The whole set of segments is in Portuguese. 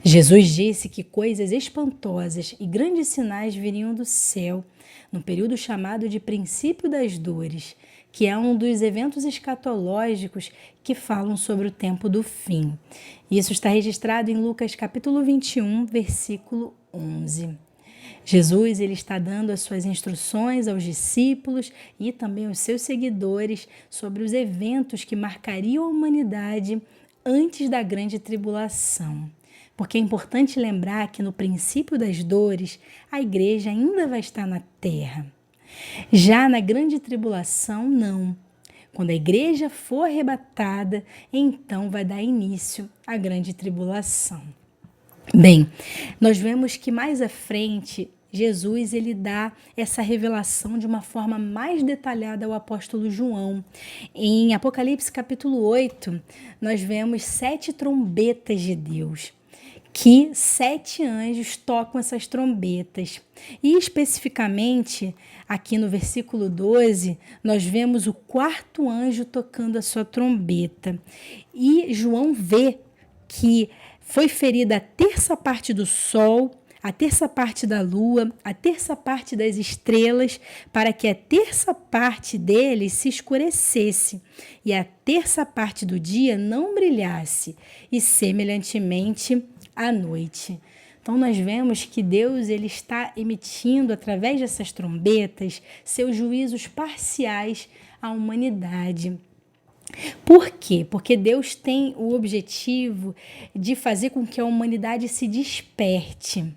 Jesus disse que coisas espantosas e grandes sinais viriam do céu, no período chamado de princípio das dores, que é um dos eventos escatológicos que falam sobre o tempo do fim. Isso está registrado em Lucas capítulo 21, versículo 11. Jesus ele está dando as suas instruções aos discípulos e também aos seus seguidores sobre os eventos que marcariam a humanidade antes da grande tribulação. Porque é importante lembrar que no princípio das dores, a igreja ainda vai estar na terra. Já na grande tribulação, não. Quando a igreja for arrebatada, então vai dar início à grande tribulação. Bem, nós vemos que mais à frente, Jesus ele dá essa revelação de uma forma mais detalhada ao apóstolo João. Em Apocalipse capítulo 8, nós vemos 7 trombetas de Deus, que 7 anjos tocam essas trombetas. E especificamente, aqui no versículo 12, nós vemos o 4º anjo tocando a sua trombeta. E João vê que foi ferida a terça parte do sol, a terça parte da lua, a terça parte das estrelas, para que a terça parte deles se escurecesse e a terça parte do dia não brilhasse, e semelhantemente à noite. Então nós vemos que Deus ele está emitindo através dessas trombetas seus juízos parciais à humanidade. Por quê? Porque Deus tem o objetivo de fazer com que a humanidade se desperte.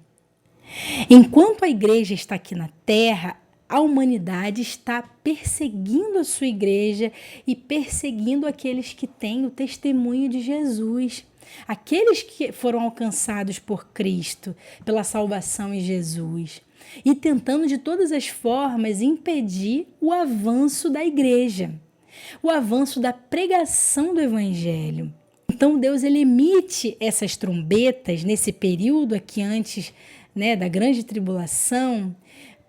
Enquanto a igreja está aqui na terra, a humanidade está perseguindo a sua igreja e perseguindo aqueles que têm o testemunho de Jesus. Aqueles que foram alcançados por Cristo, pela salvação em Jesus, e tentando de todas as formas impedir o avanço da igreja, o avanço da pregação do evangelho. Então Deus ele emite essas trombetas nesse período aqui antes, da grande tribulação,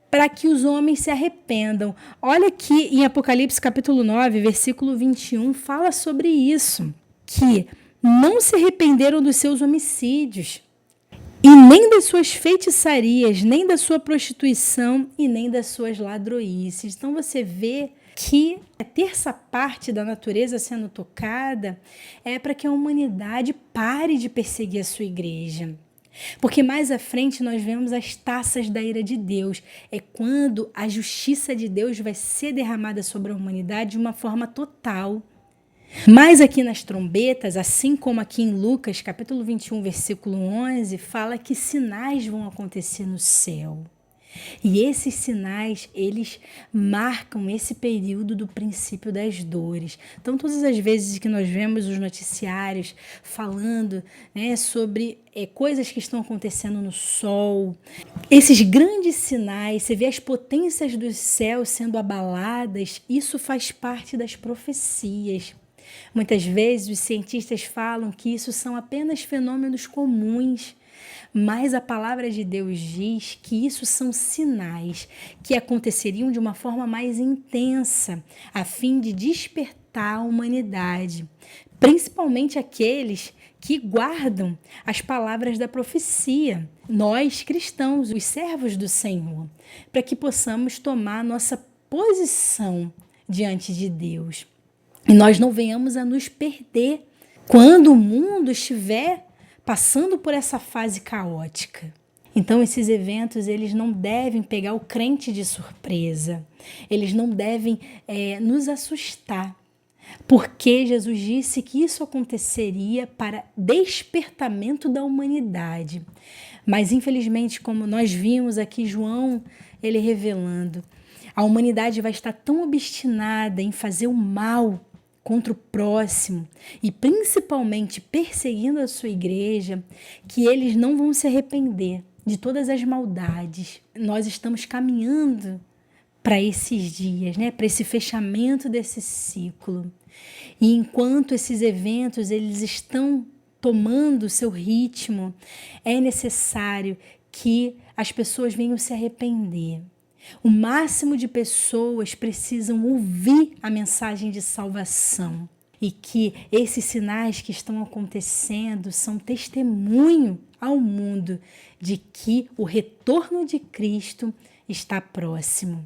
para que os homens se arrependam. Olha aqui em Apocalipse capítulo 9, versículo 21, fala sobre isso, que não se arrependeram dos seus homicídios, e nem das suas feitiçarias, nem da sua prostituição e nem das suas ladroices. Então você vê que a terça parte da natureza sendo tocada é para que a humanidade pare de perseguir a sua igreja. Porque mais à frente nós vemos as taças da ira de Deus. É quando a justiça de Deus vai ser derramada sobre a humanidade de uma forma total. Mas aqui nas trombetas, assim como aqui em Lucas, capítulo 21, versículo 11, fala que sinais vão acontecer no céu. E esses sinais, eles marcam esse período do princípio das dores. Então, todas as vezes que nós vemos os noticiários falando sobre coisas que estão acontecendo no sol, esses grandes sinais, você vê as potências do céu sendo abaladas, isso faz parte das profecias. Muitas vezes os cientistas falam que isso são apenas fenômenos comuns, mas a palavra de Deus diz que isso são sinais que aconteceriam de uma forma mais intensa, a fim de despertar a humanidade, principalmente aqueles que guardam as palavras da profecia, nós cristãos, os servos do Senhor, para que possamos tomar nossa posição diante de Deus. E nós não venhamos a nos perder quando o mundo estiver passando por essa fase caótica. Então esses eventos eles não devem pegar o crente de surpresa, eles não devem nos assustar, porque Jesus disse que isso aconteceria para despertamento da humanidade. Mas infelizmente, como nós vimos aqui João, ele revelando, a humanidade vai estar tão obstinada em fazer o mal contra o próximo e principalmente perseguindo a sua igreja, que eles não vão se arrepender de todas as maldades. Nós estamos caminhando para esses dias, para esse fechamento desse ciclo. E enquanto esses eventos eles estão tomando o seu ritmo, é necessário que as pessoas venham se arrepender. O máximo de pessoas precisam ouvir a mensagem de salvação e que esses sinais que estão acontecendo são testemunho ao mundo de que o retorno de Cristo está próximo.